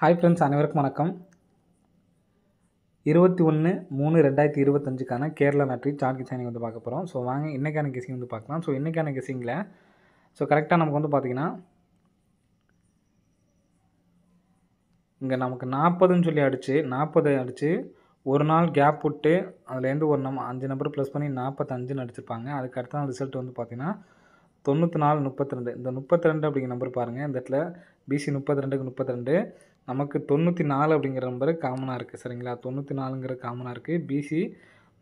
Hi friends, அனைவருக்கும் வணக்கம். 21/3/2025க்கான Kerala lottery chart guessing வந்து பார்க்க போகிறோம். ஸோ வாங்க இன்றைக்கான கெஸிங் வந்து பார்க்கலாம். ஸோ இன்றைக்கான கெஸிங்கில் கரெக்டாக நமக்கு வந்து பார்த்திங்கன்னா இங்கே நமக்கு 40ன்னு சொல்லி அடித்து 40 அடித்து ஒரு நாள் கேப் விட்டு அதுலேருந்து ஒரு 5 நம்பர் ப்ளஸ் பண்ணி 45ன்னு அடிச்சிருப்பாங்க. அதுக்கு அடுத்த ரிசல்ட் வந்து பார்த்திங்கன்னா 94 32. இந்த 32 அப்படிங்கிற நம்பர் பாருங்கள். இந்த இடத்துல பிசி 32க்கு 32 நமக்கு 94 அப்படிங்கிற நம்பர் காமனாக இருக்குது. சரிங்களா, 94ங்கிற காமனாக இருக்குது. பிசி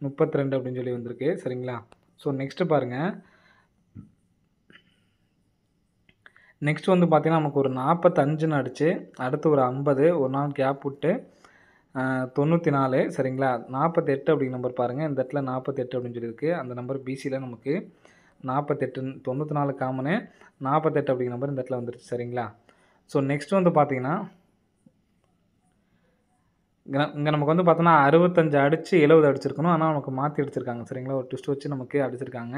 32 அப்படின்னு சொல்லி வந்திருக்கு. சரிங்களா, ஸோ நெக்ஸ்ட்டு பாருங்கள். நெக்ஸ்ட் வந்து பார்த்திங்கன்னா நமக்கு ஒரு 45ன்னு அடித்து அடுத்து ஒரு 50 ஒரு நாள் கேப் விட்டு 94. சரிங்களா, 48 அப்படிங்கிற நம்பர் பாருங்கள். இந்த இடத்துல 48 அப்படின்னு சொல்லியிருக்கு. அந்த நம்பர் பிசியில் நமக்கு 48 94 காமனு 48 அப்படிங்கிற நம்பர் இந்த இடத்துல வந்துருச்சு. சரிங்களா, ஸோ நெக்ஸ்ட் வந்து பார்த்திங்கன்னா இங்கே நமக்கு வந்து பார்த்தோன்னா 65 அடித்து 70 அடிச்சிருக்கணும். ஆனால் நமக்கு மாற்றி அடிச்சிருக்காங்க. சரிங்களா, ஒரு ட்விஸ்ட் வச்சு நமக்கு அடிச்சிருக்காங்க.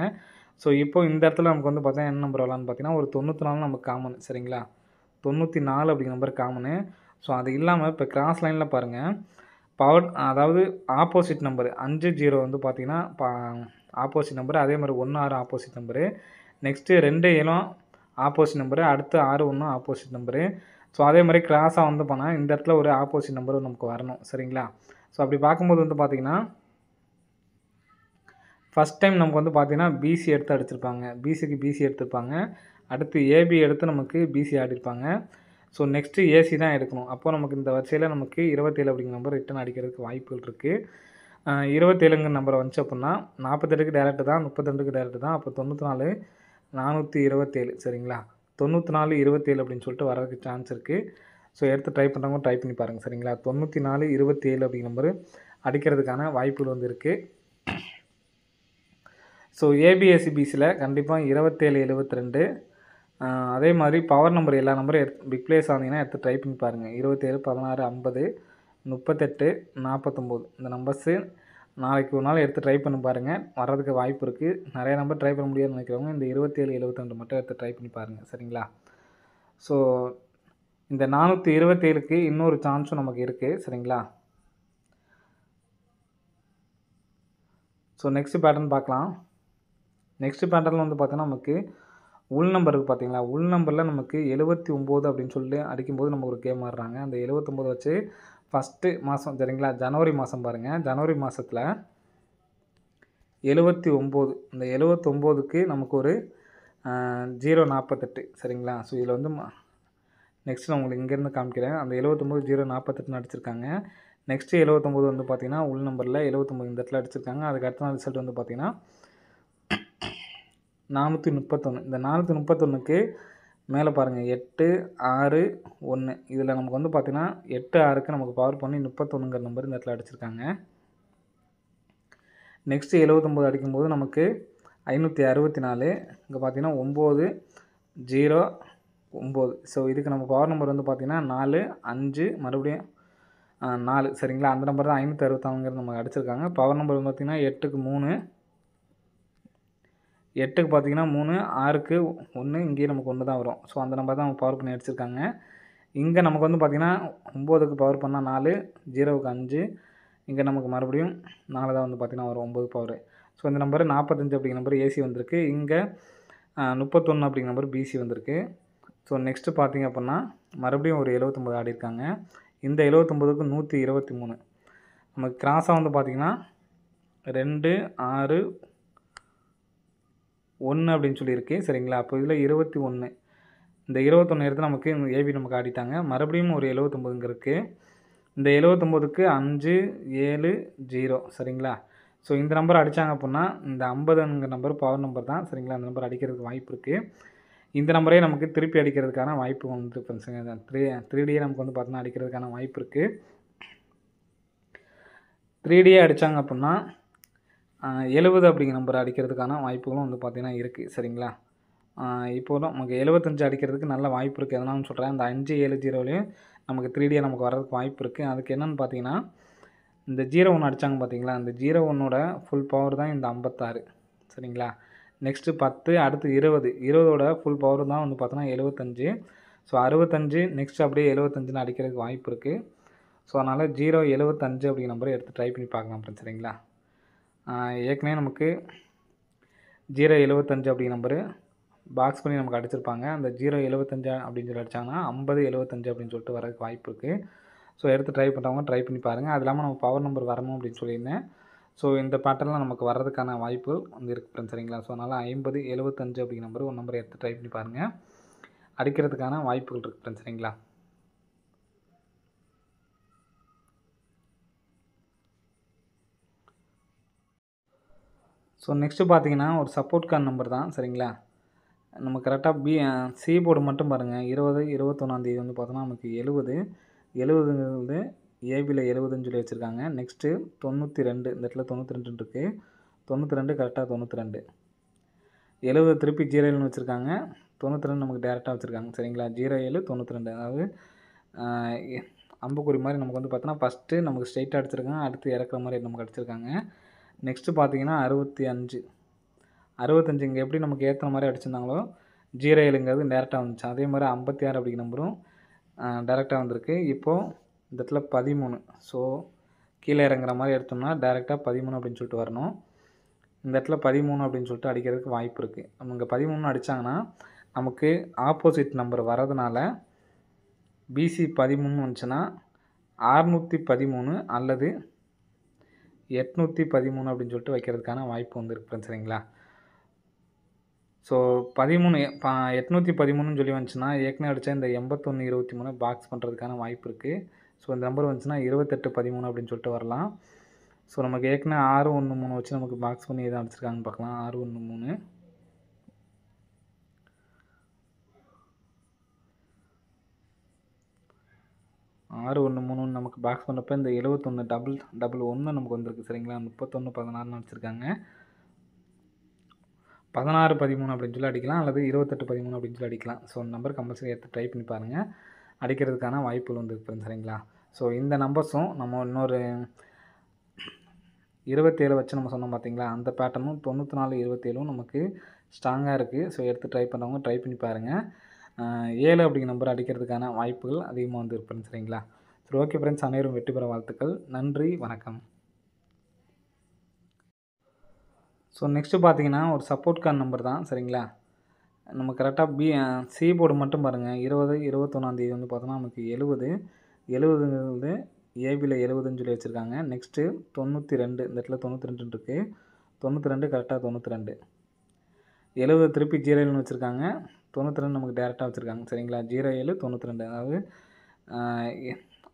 ஸோ இப்போ இந்த இடத்துல நமக்கு வந்து பார்த்தீங்கன்னா என்ன நம்பர் வரலான்னு பார்த்தீங்கன்னா ஒரு 94 நமக்கு காமன். சரிங்களா, 94 அப்படிங்கிற நம்பர் காமனு. ஸோ அது இல்லாமல் இப்போ கிராஸ் லைனில் பாருங்கள், பவர் அதாவது ஆப்போசிட் நம்பர் 50 வந்து பார்த்திங்கன்னா ஆப்போசிட் நம்பரு. அதே மாதிரி 16 opposite number. Next 27 opposite number. அடுத்து 61 ஆப்போசிட் நம்பரு. ஸோ அதே மாதிரி கிராஸாக வந்து போனால் இந்த இடத்துல ஒரு ஆப்போசிட் நம்பரும் நமக்கு வரணும். சரிங்களா, ஸோ அப்படி பார்க்கும்போது வந்து பார்த்திங்கன்னா ஃபஸ்ட் டைம் நமக்கு வந்து பார்த்திங்கன்னா பிசி எடுத்து அடிச்சிருப்பாங்க. பிசிக்கு பிசி எடுத்திருப்பாங்க. அடுத்து ஏபி எடுத்து நமக்கு பிசி ஆடிருப்பாங்க. ஸோ நெக்ஸ்ட்டு ஏசி தான் எடுக்கணும். அப்போது நமக்கு இந்த வரிசையில் நமக்கு 27 அப்படிங்கிற நம்பர் ரிட்டன் அடிக்கிறதுக்கு வாய்ப்புகள் இருக்குது. 27ங்கிற நம்பர் வந்துச்சு அப்படின்னா 48க்கு டேரெக்டு தான், 32க்கு டேரெக்டு தான். அப்போ 94 427. சரிங்களா, 94 27 அப்படின்னு சொல்லிட்டு வரதுக்கு சான்ஸ் இருக்குது. ஸோ எடுத்து ட்ரை பண்ணுறவங்க ட்ரை பண்ணி பாருங்கள். சரிங்களா, 94 27 அப்படிங்கிற நம்பர் அடிக்கிறதுக்கான வாய்ப்புகள் வந்து இருக்குது. ஸோ ஏபிஎஸ்சிபிசியில் கண்டிப்பாக 27 72. அதே மாதிரி பவர் நம்பர் எல்லா நம்பரும் பிக் பிளேஸ் ஆனீங்கன்னா எடுத்து ட்ரை பண்ணி பாருங்கள். 27 16 50 38 49 இந்த நம்பர்ஸு நாளைக்கு ஒரு நாள் எடுத்து ட்ரை பண்ணி பாருங்கள். வர்றதுக்கு வாய்ப்பு இருக்குது. நிறைய நம்பர் ட்ரை பண்ண முடியாதுன்னு நினைக்கிறவங்க இந்த 27 72 மட்டும் எடுத்து ட்ரை பண்ணி பாருங்கள். சரிங்களா, ஸோ இந்த 427க்கு இன்னொரு சான்ஸும் நமக்கு இருக்குது. சரிங்களா, ஸோ நெக்ஸ்ட் பேட்டர்ன் பார்க்கலாம். நெக்ஸ்ட் பேட்டர்னில் வந்து பார்த்தோன்னா நமக்கு உள் நம்பர் இருக்குது பார்த்தீங்களா. உள் நம்பரில் நமக்கு 79 அப்படின்னு சொல்லிட்டு அடிக்கும்போது நம்ம ஒரு கேம் ஆடுறாங்க. அந்த 79 வச்சு ஃபஸ்ட்டு மாதம், சரிங்களா, ஜனவரி மாதம் பாருங்கள். ஜனவரி மாதத்தில் 79, இந்த 79க்கு நமக்கு ஒரு 048. சரிங்களா, ஸோ இதில் வந்து நெக்ஸ்ட் நான் உங்களுக்கு இங்கேருந்து காமிக்கிறேன். அந்த 79 048 அடிச்சிருக்காங்க. நெக்ஸ்ட்டு 79 வந்து பார்த்திங்கன்னா உள் நம்பரில் 79 இந்த இடத்துல அடிச்சிருக்காங்க. அதுக்கு அடுத்த ரிசல்ட் வந்து பார்த்திங்கன்னா 431. இந்த 431க்கு மேலே பாருங்கள் 8 6 1. இதில் நமக்கு வந்து பார்த்திங்கன்னா 8 6க்கு நமக்கு பவர் பண்ணி 31ங்கிற நம்பர் இந்த இடத்துல அடிச்சிருக்காங்க. நெக்ஸ்ட்டு 79 அடிக்கும்போது நமக்கு 564. இங்கே பார்த்திங்கன்னா 9 0 9. ஸோ இதுக்கு நம்ம பவர் நம்பர் வந்து பார்த்திங்கன்னா 4 5 மறுபடியும் 4. சரிங்களா, அந்த நம்பர் தான் 564ங்கிறது நமக்கு அடிச்சிருக்காங்க. பவர் நம்பர் வந்து பார்த்திங்கன்னா 8க்கு 3, 8க்கு பார்த்திங்கன்னா 3, 6க்கு 1. இங்கேயே நமக்கு 1 தான் வரும். ஸோ அந்த நம்பர் தான் அவங்க பவர் பண்ணி அடிச்சிருக்காங்க. இங்கே நமக்கு வந்து பார்த்திங்கன்னா 9க்கு பவர் பண்ணால் 4, 0க்கு 5. இங்கே நமக்கு மறுபடியும் 4 தான் வந்து பார்த்திங்கன்னா வரும் 9 பவர். ஸோ இந்த நம்பர் 45 அப்படிங்கிற நம்பர் ஏசி வந்திருக்கு. இங்கே 31 அப்படிங்கிற நம்பர் பிசி வந்திருக்கு. ஸோ நெக்ஸ்ட்டு பார்த்திங்க அப்படின்னா மறுபடியும் ஒரு 79 ஆடிருக்காங்க. இந்த 79க்கு 123. நமக்கு கிராஸாக வந்து பார்த்திங்கன்னா 2 6 1 அப்படின்னு சொல்லியிருக்கு. சரிங்களா, அப்போ இதில் 21. இந்த 21 எடுத்து நமக்கு ஏபி நமக்கு ஆடிட்டாங்க. மறுபடியும் ஒரு 79 இங்கே இருக்குது. இந்த 79க்கு 5 7 0. சரிங்களா, ஸோ இந்த நம்பர் அடித்தாங்க அப்படின்னா இந்த 50ங்கிற நம்பர் பவர் நம்பர் தான். சரிங்களா, அந்த நம்பர் அடிக்கிறதுக்கு வாய்ப்பு இருக்குது. இந்த நம்பரே நமக்கு திருப்பி அடிக்கிறதுக்கான வாய்ப்பு வந்து ஃப்ரெண்ட்ஸுங்க 3D நமக்கு வந்து பார்த்தோன்னா அடிக்கிறதுக்கான வாய்ப்பு இருக்குது. 3D அடித்தாங்க அப்படின்னா 70 அப்படிங்கிற நம்பர் அடிக்கிறதுக்கான வாய்ப்புகளும் வந்து பார்த்திங்கன்னா இருக்குது. சரிங்களா, இப்போது நமக்கு 75 அடிக்கிறதுக்கு நல்ல வாய்ப்பு இருக்குது. எதனாலும் சொல்கிறேன், இந்த 5 7 0லையும் நமக்கு 3D நமக்கு வர்றதுக்கு வாய்ப்பு இருக்குது. அதுக்கு என்னென்னு பார்த்தீங்கன்னா இந்த 01 அடித்தாங்க பார்த்தீங்களா, இந்த 01ஓட ஃபுல் பவர் தான் இந்த 56. சரிங்களா, நெக்ஸ்ட்டு 10, அடுத்து 20. 20ஓட ஃபுல் பவர் தான் வந்து பார்த்தோன்னா 75. ஸோ 65 நெக்ஸ்ட் அப்படியே 75ன்னு அடிக்கிறதுக்கு வாய்ப்பு இருக்குது. ஸோ அதனால் 075 அப்படிங்கிற நம்பரை எடுத்து ட்ரை பண்ணி பார்க்கலாம் ஃப்ரெண்ட்ஸ். சரிங்களா? ஏற்கனவே நமக்கு 075 அப்படிங்கிற நம்பரு பாக்ஸ் பண்ணி நமக்கு அடிச்சிருப்பாங்க. அந்த 075 அப்படின்னு சொல்லி அடித்தாங்கன்னா 5075 அப்படின்னு சொல்லிட்டு வரதுக்கு வாய்ப்பு இருக்குது. ஸோ எடுத்து ட்ரை பண்ணுறவங்க ட்ரை பண்ணி பாருங்கள். அது இல்லாமல் நம்ம பவர் நம்பர் வரணும் அப்படின்னு சொல்லியிருந்தேன். ஸோ இந்த பேட்டர்னில் நமக்கு வர்றதுக்கான வாய்ப்பு வந்து இருக்குது ஃப்ரெண்ட்ஸ். சரிங்களா? ஸோ அதனால் 5075 அப்படிங்கிற நம்பர் ஒரு நம்பரை எடுத்து ட்ரை பண்ணி பாருங்கள். அடிக்கிறதுக்கான வாய்ப்புகள் இருக்குது ஃப்ரெண்ட்ஸ். சரிங்களா? ஸோ நெக்ஸ்ட்டு பார்த்தீங்கன்னா ஒரு சப்போர்ட் கார்டு நம்பர் தான். சரிங்களா? நம்ம கரெக்டாக சி போர்டு மட்டும் பாருங்கள். 21 வந்து பார்த்தோன்னா நமக்கு 70ங்கிறது ஏபியில் 70ன்னு சொல்லி வச்சுருக்காங்க. நெக்ஸ்ட்டு 92 இந்த இடத்துல 92 இருக்குது. 92 கரெக்டாக 92 70 திருப்பி 07ன்னு வச்சுருக்காங்க. 92 நமக்கு டேரெக்டாக வச்சுருக்காங்க. சரிங்களா? 07 92 அதாவது அம்புக்குறி மாதிரி நமக்கு வந்து பார்த்தோன்னா ஃபஸ்ட்டு நமக்கு ஸ்ட்ரைட்டாக அடிச்சிருக்காங்க. அடுத்து இறக்குற மாதிரி நமக்கு அடிச்சிருக்காங்க. நெக்ஸ்ட்டு பார்த்தீங்கன்னா 65 இங்கே எப்படி நமக்கு ஏற்றுன மாதிரி அடிச்சிருந்தாங்களோ 07ங்கிறது டேரெக்டாக வந்துச்சு. அதே மாதிரி 56 அப்படிங்கிற நம்பரும் டேரெக்டாக வந்திருக்கு. இப்போது இந்த இடத்துல 13 ஸோ கீழே இறங்குற மாதிரி எடுத்தோம்னா டேரெக்டாக 13 அப்படின்னு சொல்லிட்டு வரணும். இந்த இடத்துல 13 அப்படின்னு சொல்லிட்டு அடிக்கிறதுக்கு வாய்ப்பு இருக்குது. நம்ம இங்கே 13 அடித்தாங்கன்னா நமக்கு ஆப்போசிட் நம்பர் வரதுனால பிசி 13 வந்துச்சுன்னா 613 அல்லது 813 அப்படின்னு சொல்லிட்டு வைக்கிறதுக்கான வாய்ப்பு வந்து இருக்குது ஃப்ரெண்ட்ஸ். சரிங்களா? ஸோ 813ன்னு சொல்லி வந்துச்சுன்னா ஏற்கனவே அடித்தா இந்த 8123 பாக்ஸ் பண்ணுறதுக்கான வாய்ப்பு இருக்குது. ஸோ இந்த நம்பர் வந்துச்சுன்னா 2813 அப்படின்னு சொல்லிட்டு வரலாம். ஸோ நமக்கு ஏற்கனவே 613 வச்சு நமக்கு பாக்ஸ் பண்ணி எதாவது அடிச்சிருக்காங்கன்னு பார்க்கலாம். 613 நமக்கு பாக்ஸ் பண்ணுறப்ப இந்த 71 நமக்கு வந்திருக்கு. சரிங்களா? 3116ன்னு அடிச்சிருக்காங்க. 1613 அப்படின்னு சொல்லி அடிக்கலாம் அல்லது 2813 அப்படின்னு சொல்லி அடிக்கலாம். ஸோ அந்த நம்பர் கம்பல்சரி எடுத்து ட்ரை பண்ணி பாருங்கள். அடிக்கிறதுக்கான வாய்ப்புகள் வந்து இருக்குது. சரிங்களா? ஸோ இந்த நம்பர்ஸும் நம்ம இன்னொரு 27 வச்சு நம்ம சொன்னோம் பார்த்தீங்களா, அந்த பேட்டர்னும் 94 27ம் நமக்கு ஸ்ட்ராங்காக இருக்குது. ஸோ எடுத்து ட்ரை பண்ணுறவங்க ட்ரை பண்ணி பாருங்கள். 7 அப்படிங்கிற நம்பர் அடிக்கிறதுக்கான வாய்ப்புகள் அதிகமாக வந்து இருக்குது. சரிங்களா? சரி, ஓகே ஃப்ரெண்ட்ஸ், அனைவரும் வெற்றி பெற வாழ்த்துக்கள். நன்றி, வணக்கம். ஸோ நெக்ஸ்ட்டு பார்த்தீங்கன்னா ஒரு சப்போர்ட் கார்டு நம்பர் தான். சரிங்களா? நம்ம கரெக்டாக சி போர்டு மட்டும் பாருங்கள். 21 வந்து பார்த்தோன்னா நமக்கு 70ங்கிறது ஏபியில் 70ன்னு சொல்லி வச்சுருக்காங்க. நெக்ஸ்ட்டு 92 இந்த இடத்துல 92 இருக்குது. 92 கரெக்டாக 92 70 திருப்பி 07ன்னு வச்சுருக்காங்க. 92 நமக்கு டேரெக்டாக வச்சுருக்காங்க. சரிங்களா? 07 92 அதாவது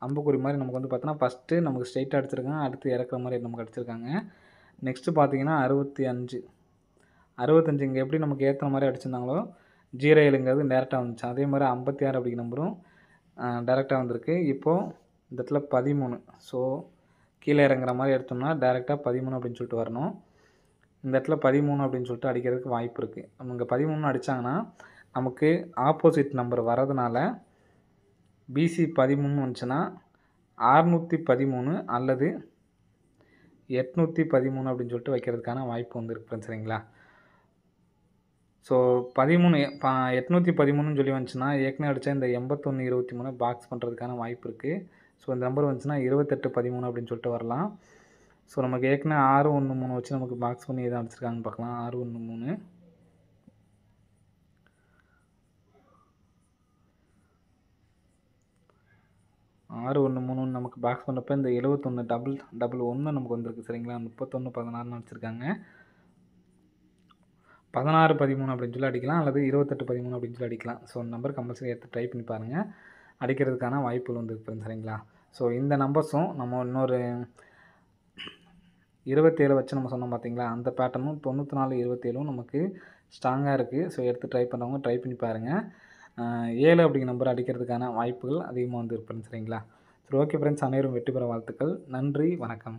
அம்புக்குறி மாதிரி நமக்கு வந்து பார்த்தோன்னா ஃபஸ்ட்டு நமக்கு ஸ்ட்ரைட்டாக அடிச்சிருக்காங்க. அடுத்து இறக்குற மாதிரி நமக்கு அடிச்சிருக்காங்க. நெக்ஸ்ட்டு பார்த்தீங்கன்னா 65 இங்கே எப்படி நமக்கு ஏற்றுன மாதிரி அடிச்சிருந்தாங்களோ 07ங்கிறது டேரெக்டாக வந்துச்சு. அதே மாதிரி 56 அப்படிங்கிற நம்பரும் டேரெக்டாக வந்திருக்கு. இப்போது இந்த இடத்துல 13 ஸோ கீழே இறங்குற மாதிரி எடுத்தோம்னா டேரெக்டாக 13 அப்படின்னு சொல்லிட்டு வரணும். இந்த இடத்துல 13 அப்படின்னு சொல்லிட்டு அடிக்கிறதுக்கு வாய்ப்பு இருக்குது. நம்ம இங்கே 13 அடித்தாங்கன்னா நமக்கு ஆப்போசிட் நம்பர் வரதுனால பிசி 13 வந்துச்சுன்னா 613 அல்லது 813 அப்படின்னு சொல்லிட்டு வைக்கிறதுக்கான வாய்ப்பு வந்து இருக்குது. சரிங்களா? ஸோ 813ன்னு சொல்லி வந்துச்சுன்னா ஏற்கனவே அடித்தா இந்த 8123 பாக்ஸ் பண்ணுறதுக்கான வாய்ப்பு இருக்குது. ஸோ இந்த நம்பர் வந்துச்சுன்னா 2813 அப்படின்னு சொல்லிட்டு வரலாம். ஸோ நமக்கு ஏற்கனவே 613 வச்சு நமக்கு பாக்ஸ் பண்ணி எதாவது அடிச்சிருக்காங்கன்னு பார்க்கலாம். 613 நமக்கு பாக்ஸ் பண்ணுறப்ப இந்த 71 நமக்கு வந்திருக்கு. சரிங்களா? 3116ன்னு அடிச்சிருக்காங்க. 1613 அப்படின்னு சொல்லி அடிக்கலாம் அல்லது 2813 அப்படின்னு சொல்லி அடிக்கலாம். ஸோ அந்த நம்பர் கம்பல்சரி எடுத்து ட்ரை பண்ணி பாருங்கள். அடிக்கிறதுக்கான வாய்ப்புகள் வந்து இருக்குது. சரிங்களா? ஸோ இந்த நம்பர்ஸும் நம்ம இன்னொரு 27 வச்சு நம்ம சொன்னோம் பார்த்தீங்களா, அந்த பேட்டர்னும் 94 27ம் நமக்கு ஸ்ட்ராங்காக இருக்குது. ஸோ எடுத்து ட்ரை பண்ணுறவங்க ட்ரை பண்ணி பாருங்கள். 7 அப்படிங்கிற நம்பர் அடிக்கிறதுக்கான வாய்ப்புகள் அதிகமாக வந்து இருக்குது. சரிங்களா? சரி, ஓகே ஃப்ரெண்ட்ஸ், அனைவரும் வெற்றி பெற வாழ்த்துக்கள். நன்றி, வணக்கம்.